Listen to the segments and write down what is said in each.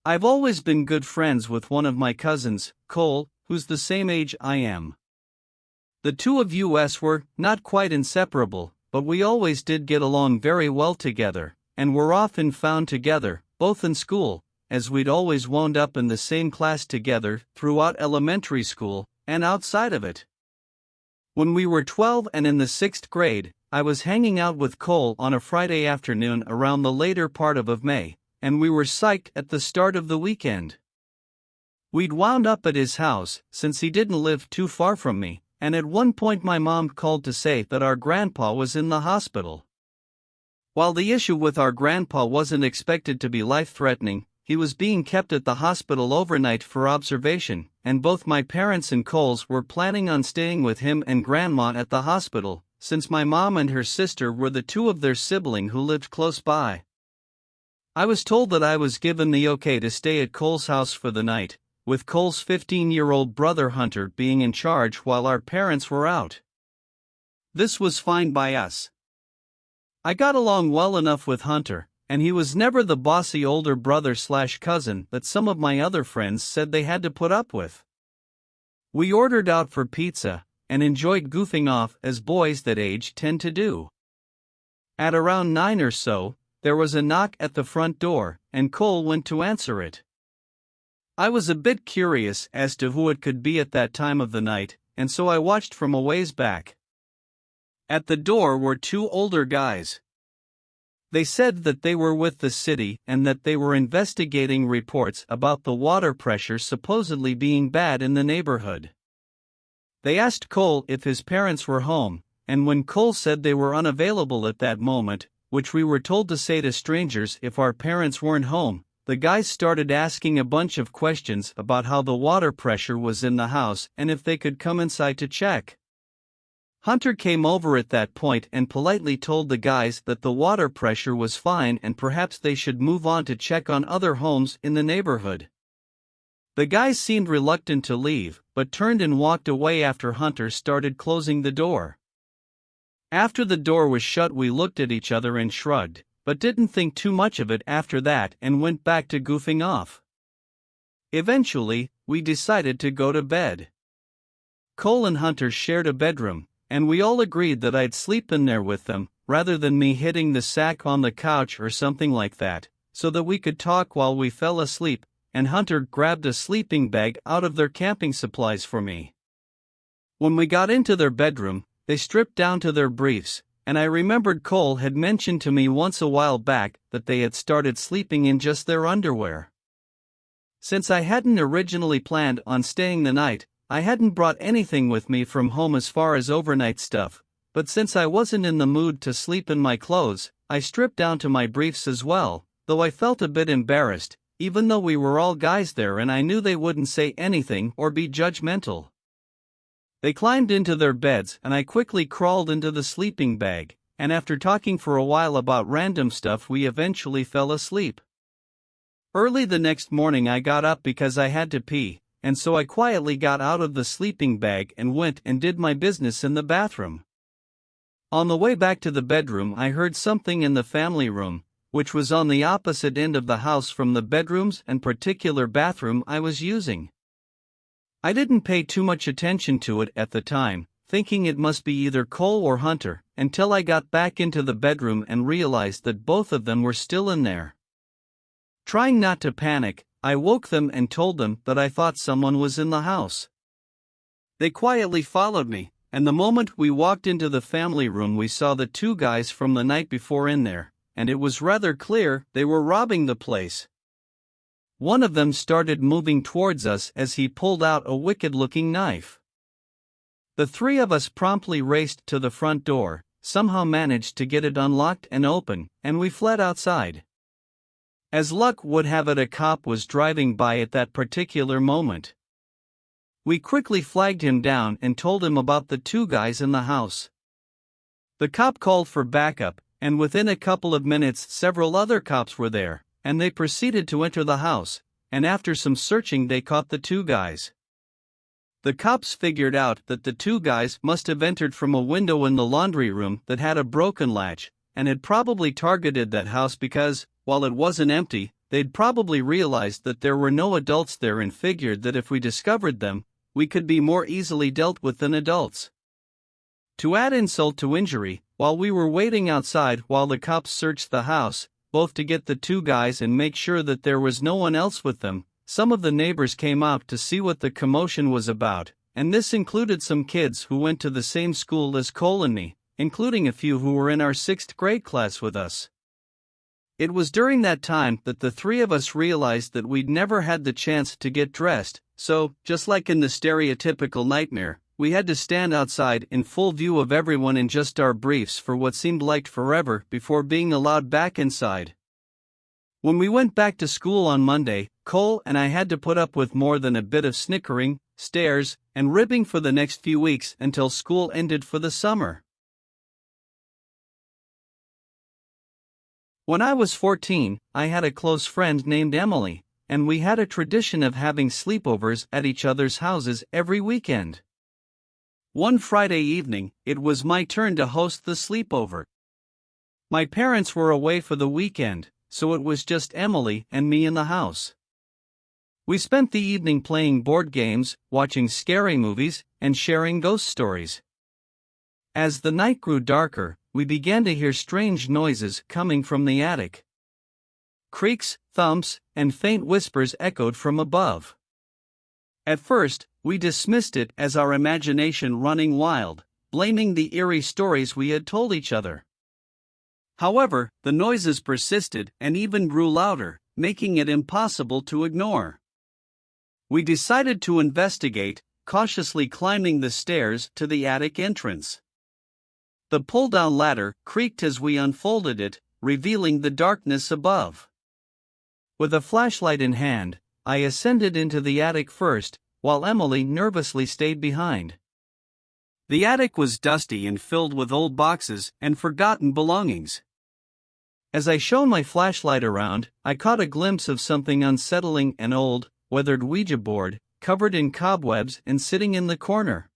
I've always been good friends with one of my cousins, Cole, who's the same age I am. The two of us were not quite inseparable, but we always did get along very well together, and were often found together, both in school, as we'd always wound up in the same class together throughout elementary school, and outside of it. When we were 12 and in the 6th grade, I was hanging out with Cole on a Friday afternoon around the later part of May, and we were psyched at the start of the weekend. We'd wound up at his house, since he didn't live too far from me, and at one point my mom called to say that our grandpa was in the hospital. While the issue with our grandpa wasn't expected to be life-threatening, he was being kept at the hospital overnight for observation, and both my parents and Cole's were planning on staying with him and Grandma at the hospital, since my mom and her sister were the two of their sibling who lived close by. I was told that I was given the okay to stay at Cole's house for the night, with Cole's 15-year-old brother Hunter being in charge while our parents were out. This was fine by us. I got along well enough with Hunter, and he was never the bossy older brother/cousin that some of my other friends said they had to put up with. We ordered out for pizza, and enjoyed goofing off as boys that age tend to do. At around 9 or so, there was a knock at the front door, and Cole went to answer it. I was a bit curious as to who it could be at that time of the night, and so I watched from a ways back. At the door were two older guys. They said that they were with the city and that they were investigating reports about the water pressure supposedly being bad in the neighborhood. They asked Cole if his parents were home, and when Cole said they were unavailable at that moment, which we were told to say to strangers if our parents weren't home, the guys started asking a bunch of questions about how the water pressure was in the house and if they could come inside to check. Hunter came over at that point and politely told the guys that the water pressure was fine and perhaps they should move on to check on other homes in the neighborhood. The guys seemed reluctant to leave, but turned and walked away after Hunter started closing the door. After the door was shut, we looked at each other and shrugged, but didn't think too much of it after that and went back to goofing off. Eventually, we decided to go to bed. Cole and Hunter shared a bedroom, and we all agreed that I'd sleep in there with them, rather than me hitting the sack on the couch or something like that, so that we could talk while we fell asleep, and Hunter grabbed a sleeping bag out of their camping supplies for me. When we got into their bedroom, they stripped down to their briefs, and I remembered Cole had mentioned to me once a while back that they had started sleeping in just their underwear. Since I hadn't originally planned on staying the night, I hadn't brought anything with me from home as far as overnight stuff, but since I wasn't in the mood to sleep in my clothes, I stripped down to my briefs as well, though I felt a bit embarrassed, even though we were all guys there and I knew they wouldn't say anything or be judgmental. They climbed into their beds and I quickly crawled into the sleeping bag, and after talking for a while about random stuff we eventually fell asleep. Early the next morning I got up because I had to pee, and so I quietly got out of the sleeping bag and went and did my business in the bathroom. On the way back to the bedroom I heard something in the family room, which was on the opposite end of the house from the bedrooms and particular bathroom I was using. I didn't pay too much attention to it at the time, thinking it must be either Cole or Hunter, until I got back into the bedroom and realized that both of them were still in there. Trying not to panic, I woke them and told them that I thought someone was in the house. They quietly followed me, and the moment we walked into the family room we saw the two guys from the night before in there, and it was rather clear they were robbing the place. One of them started moving towards us as he pulled out a wicked-looking knife. The three of us promptly raced to the front door, somehow managed to get it unlocked and open, and we fled outside. As luck would have it, a cop was driving by at that particular moment. We quickly flagged him down and told him about the two guys in the house. The cop called for backup, and within a couple of minutes several other cops were there, and they proceeded to enter the house, and after some searching they caught the two guys. The cops figured out that the two guys must have entered from a window in the laundry room that had a broken latch, and had probably targeted that house because, while it wasn't empty, they'd probably realized that there were no adults there and figured that if we discovered them, we could be more easily dealt with than adults. To add insult to injury, while we were waiting outside while the cops searched the house, both to get the two guys and make sure that there was no one else with them, some of the neighbors came out to see what the commotion was about, and this included some kids who went to the same school as Cole and me, including a few who were in our 6th grade class with us. It was during that time that the three of us realized that we'd never had the chance to get dressed, so, just like in the stereotypical nightmare, we had to stand outside in full view of everyone in just our briefs for what seemed like forever before being allowed back inside. When we went back to school on Monday, Cole and I had to put up with more than a bit of snickering, stares, and ribbing for the next few weeks until school ended for the summer. When I was 14, I had a close friend named Emily, and we had a tradition of having sleepovers at each other's houses every weekend. One Friday evening, it was my turn to host the sleepover. My parents were away for the weekend, so it was just Emily and me in the house. We spent the evening playing board games, watching scary movies, and sharing ghost stories. As the night grew darker, we began to hear strange noises coming from the attic. Creaks, thumps, and faint whispers echoed from above. At first, we dismissed it as our imagination running wild, blaming the eerie stories we had told each other. However, the noises persisted and even grew louder, making it impossible to ignore. We decided to investigate, cautiously climbing the stairs to the attic entrance. The pull-down ladder creaked as we unfolded it, revealing the darkness above. With a flashlight in hand, I ascended into the attic first, while Emily nervously stayed behind. The attic was dusty and filled with old boxes and forgotten belongings. As I shone my flashlight around, I caught a glimpse of something unsettling: an old, weathered Ouija board, covered in cobwebs and sitting in the corner.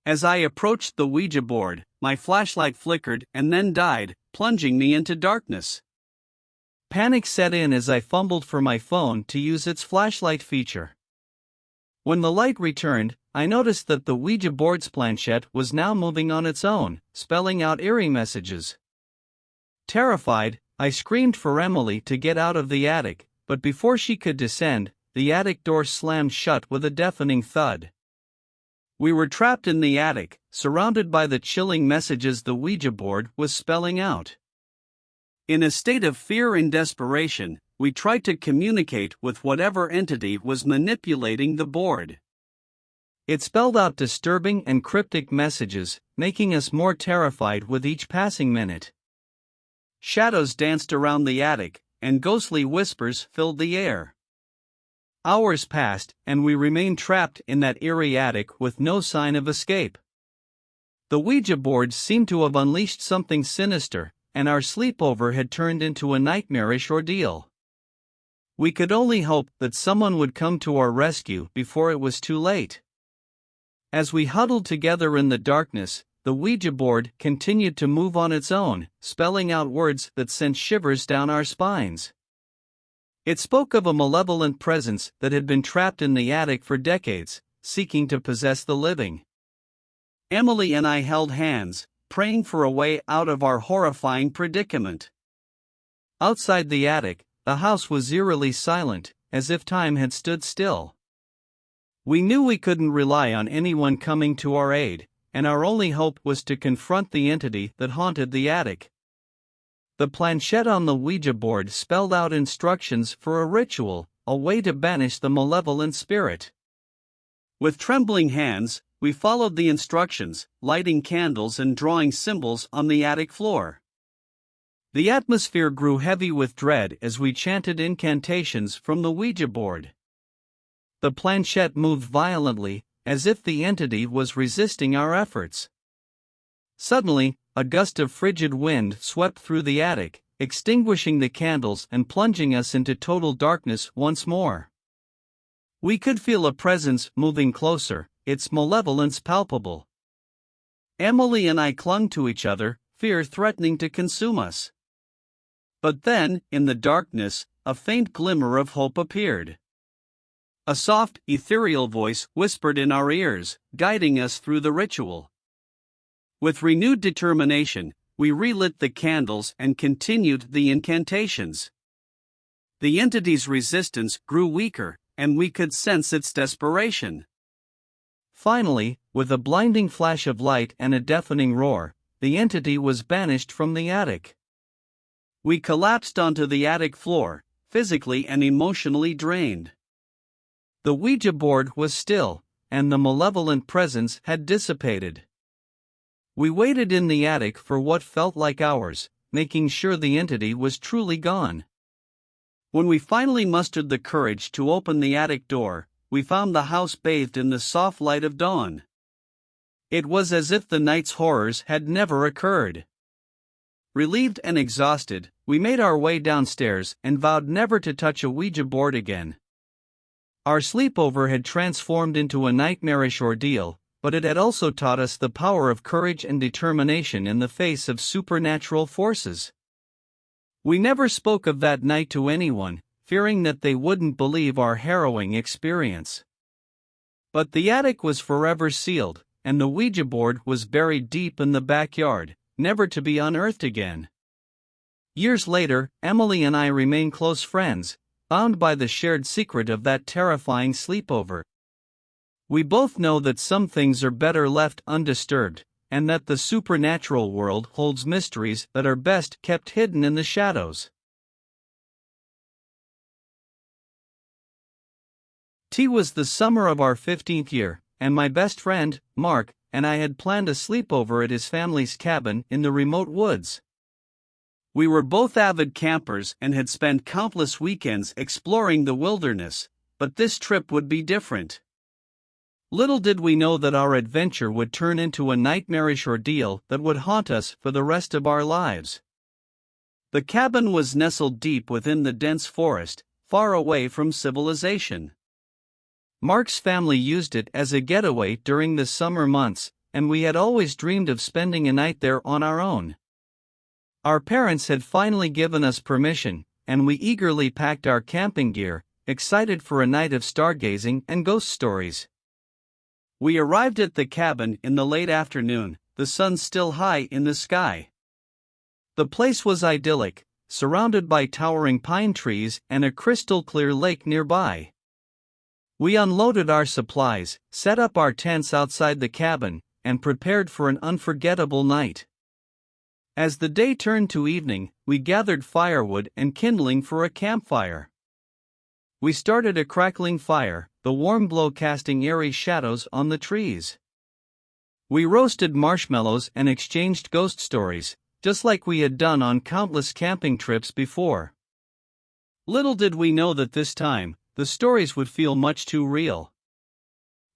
As I approached the Ouija board, my flashlight flickered and then died, plunging me into darkness. Panic set in as I fumbled for my phone to use its flashlight feature. When the light returned, I noticed that the Ouija board's planchette was now moving on its own, spelling out eerie messages. Terrified, I screamed for Emily to get out of the attic, but before she could descend, the attic door slammed shut with a deafening thud. We were trapped in the attic, surrounded by the chilling messages the Ouija board was spelling out. In a state of fear and desperation, we tried to communicate with whatever entity was manipulating the board. It spelled out disturbing and cryptic messages, making us more terrified with each passing minute. Shadows danced around the attic, and ghostly whispers filled the air. Hours passed, and we remained trapped in that eerie attic with no sign of escape. The Ouija board seemed to have unleashed something sinister, and our sleepover had turned into a nightmarish ordeal. We could only hope that someone would come to our rescue before it was too late. As we huddled together in the darkness, the Ouija board continued to move on its own, spelling out words that sent shivers down our spines. It spoke of a malevolent presence that had been trapped in the attic for decades, seeking to possess the living. Emily and I held hands, praying for a way out of our horrifying predicament. Outside the attic, the house was eerily silent, as if time had stood still. We knew we couldn't rely on anyone coming to our aid, and our only hope was to confront the entity that haunted the attic. The planchette on the Ouija board spelled out instructions for a ritual, a way to banish the malevolent spirit. With trembling hands, we followed the instructions, lighting candles and drawing symbols on the attic floor. The atmosphere grew heavy with dread as we chanted incantations from the Ouija board. The planchette moved violently, as if the entity was resisting our efforts. Suddenly, a gust of frigid wind swept through the attic, extinguishing the candles and plunging us into total darkness once more. We could feel a presence moving closer, its malevolence palpable. Emily and I clung to each other, fear threatening to consume us. But then, in the darkness, a faint glimmer of hope appeared. A soft, ethereal voice whispered in our ears, guiding us through the ritual. With renewed determination, we relit the candles and continued the incantations. The entity's resistance grew weaker, and we could sense its desperation. Finally, with a blinding flash of light and a deafening roar, the entity was banished from the attic. We collapsed onto the attic floor, physically and emotionally drained. The Ouija board was still, and the malevolent presence had dissipated. We waited in the attic for what felt like hours, making sure the entity was truly gone. When we finally mustered the courage to open the attic door, we found the house bathed in the soft light of dawn. It was as if the night's horrors had never occurred. Relieved and exhausted, we made our way downstairs and vowed never to touch a Ouija board again. Our sleepover had transformed into a nightmarish ordeal, but it had also taught us the power of courage and determination in the face of supernatural forces. We never spoke of that night to anyone, fearing that they wouldn't believe our harrowing experience. But the attic was forever sealed, and the Ouija board was buried deep in the backyard, never to be unearthed again. Years later, Emily and I remain close friends, bound by the shared secret of that terrifying sleepover. We both know that some things are better left undisturbed, and that the supernatural world holds mysteries that are best kept hidden in the shadows. It was the summer of our 15th year, and my best friend, Mark, and I had planned a sleepover at his family's cabin in the remote woods. We were both avid campers and had spent countless weekends exploring the wilderness, but this trip would be different. Little did we know that our adventure would turn into a nightmarish ordeal that would haunt us for the rest of our lives. The cabin was nestled deep within the dense forest, far away from civilization. Mark's family used it as a getaway during the summer months, and we had always dreamed of spending a night there on our own. Our parents had finally given us permission, and we eagerly packed our camping gear, excited for a night of stargazing and ghost stories. We arrived at the cabin in the late afternoon, the sun still high in the sky. The place was idyllic, surrounded by towering pine trees and a crystal-clear lake nearby. We unloaded our supplies, set up our tents outside the cabin, and prepared for an unforgettable night. As the day turned to evening, we gathered firewood and kindling for a campfire. We started a crackling fire, the warm glow casting eerie shadows on the trees. We roasted marshmallows and exchanged ghost stories, just like we had done on countless camping trips before. Little did we know that this time, the stories would feel much too real.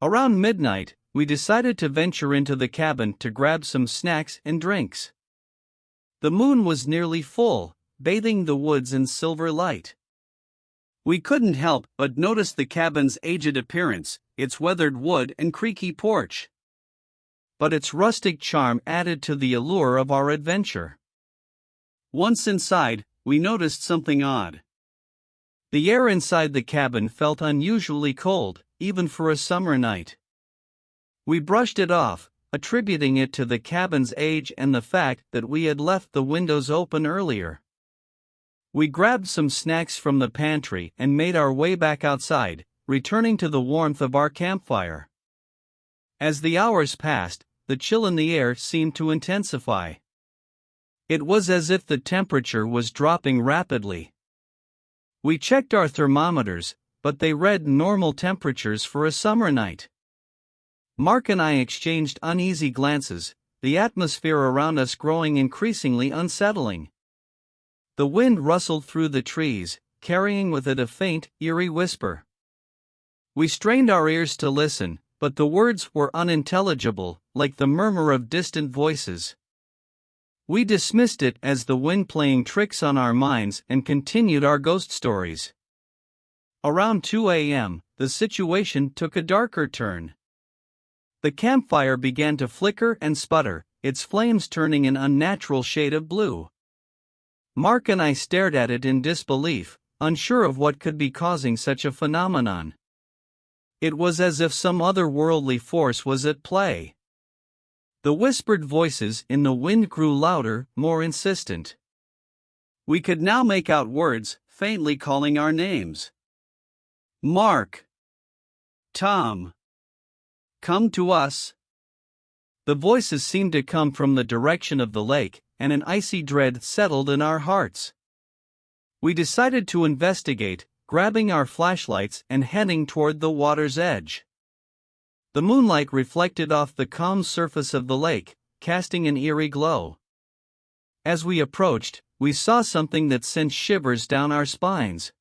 Around midnight, we decided to venture into the cabin to grab some snacks and drinks. The moon was nearly full, bathing the woods in silver light. We couldn't help but notice the cabin's aged appearance, its weathered wood and creaky porch. But its rustic charm added to the allure of our adventure. Once inside, we noticed something odd. The air inside the cabin felt unusually cold, even for a summer night. We brushed it off, attributing it to the cabin's age and the fact that we had left the windows open earlier. We grabbed some snacks from the pantry and made our way back outside, returning to the warmth of our campfire. As the hours passed, the chill in the air seemed to intensify. It was as if the temperature was dropping rapidly. We checked our thermometers, but they read normal temperatures for a summer night. Mark and I exchanged uneasy glances, the atmosphere around us growing increasingly unsettling. The wind rustled through the trees, carrying with it a faint, eerie whisper. We strained our ears to listen, but the words were unintelligible, like the murmur of distant voices. We dismissed it as the wind playing tricks on our minds and continued our ghost stories. Around 2 a.m., the situation took a darker turn. The campfire began to flicker and sputter, its flames turning an unnatural shade of blue. Mark and I stared at it in disbelief, unsure of what could be causing such a phenomenon. It was as if some otherworldly force was at play. The whispered voices in the wind grew louder, more insistent. We could now make out words, faintly calling our names. Mark. Tom. Come to us. The voices seemed to come from the direction of the lake, and an icy dread settled in our hearts. We decided to investigate, grabbing our flashlights and heading toward the water's edge. The moonlight reflected off the calm surface of the lake, casting an eerie glow. As we approached, we saw something that sent shivers down our spines.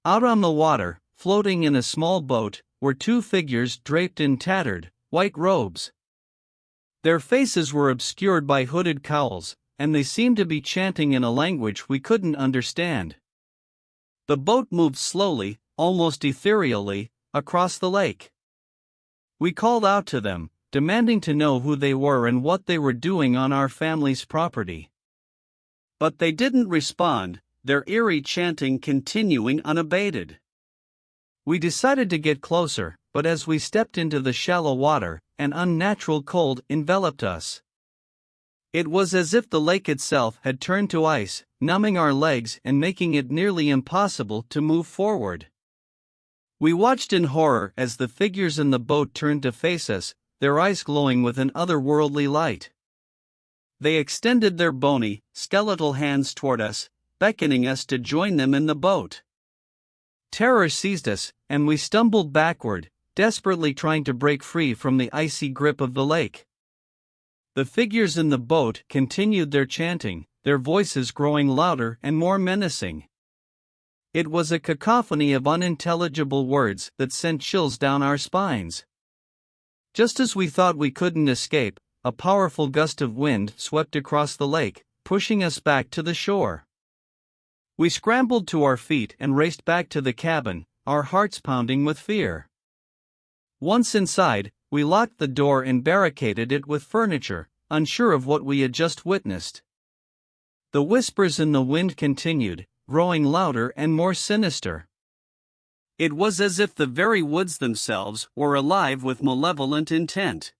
Out on the water, floating in a small boat, were two figures draped in tattered, white robes. Their faces were obscured by hooded cowls, and they seemed to be chanting in a language we couldn't understand. The boat moved slowly, almost ethereally, across the lake. We called out to them, demanding to know who they were and what they were doing on our family's property. But they didn't respond, their eerie chanting continuing unabated. We decided to get closer, but as we stepped into the shallow water, an unnatural cold enveloped us. It was as if the lake itself had turned to ice, numbing our legs and making it nearly impossible to move forward. We watched in horror as the figures in the boat turned to face us, their eyes glowing with an otherworldly light. They extended their bony, skeletal hands toward us, beckoning us to join them in the boat. Terror seized us, and we stumbled backward, desperately trying to break free from the icy grip of the lake. The figures in the boat continued their chanting, their voices growing louder and more menacing. It was a cacophony of unintelligible words that sent chills down our spines. Just as we thought we couldn't escape, a powerful gust of wind swept across the lake, pushing us back to the shore. We scrambled to our feet and raced back to the cabin, our hearts pounding with fear. Once inside, we locked the door and barricaded it with furniture, unsure of what we had just witnessed. The whispers in the wind continued, growing louder and more sinister. It was as if the very woods themselves were alive with malevolent intent.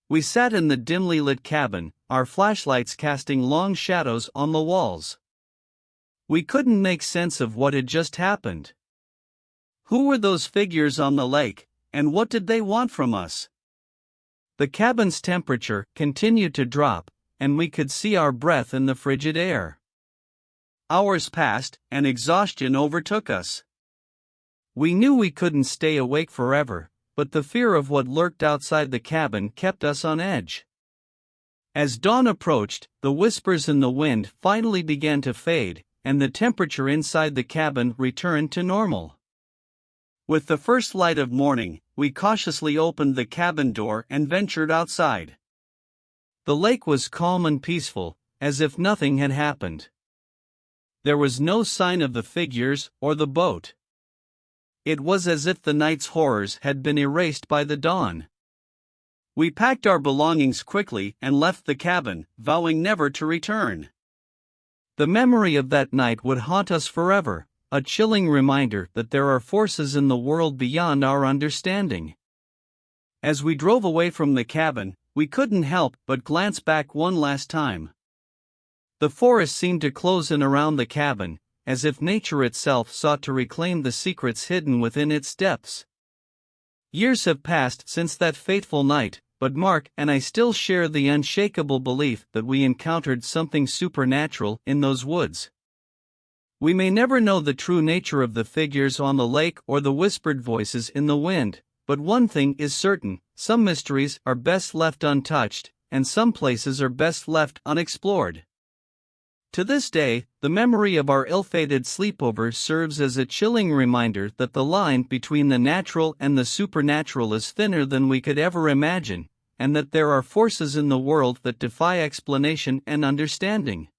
We sat in the dimly lit cabin, our flashlights casting long shadows on the walls. We couldn't make sense of what had just happened. Who were those figures on the lake, and what did they want from us? The cabin's temperature continued to drop, and we could see our breath in the frigid air. Hours passed, and exhaustion overtook us. We knew we couldn't stay awake forever, but the fear of what lurked outside the cabin kept us on edge. As dawn approached, the whispers in the wind finally began to fade, and the temperature inside the cabin returned to normal. With the first light of morning, we cautiously opened the cabin door and ventured outside. The lake was calm and peaceful, as if nothing had happened. There was no sign of the figures or the boat. It was as if the night's horrors had been erased by the dawn. We packed our belongings quickly and left the cabin, vowing never to return. The memory of that night would haunt us forever, a chilling reminder that there are forces in the world beyond our understanding. As we drove away from the cabin, we couldn't help but glance back one last time. The forest seemed to close in around the cabin, as if nature itself sought to reclaim the secrets hidden within its depths. Years have passed since that fateful night, but Mark and I still share the unshakable belief that we encountered something supernatural in those woods. We may never know the true nature of the figures on the lake or the whispered voices in the wind, but one thing is certain: some mysteries are best left untouched, and some places are best left unexplored. To this day, the memory of our ill-fated sleepover serves as a chilling reminder that the line between the natural and the supernatural is thinner than we could ever imagine, and that there are forces in the world that defy explanation and understanding.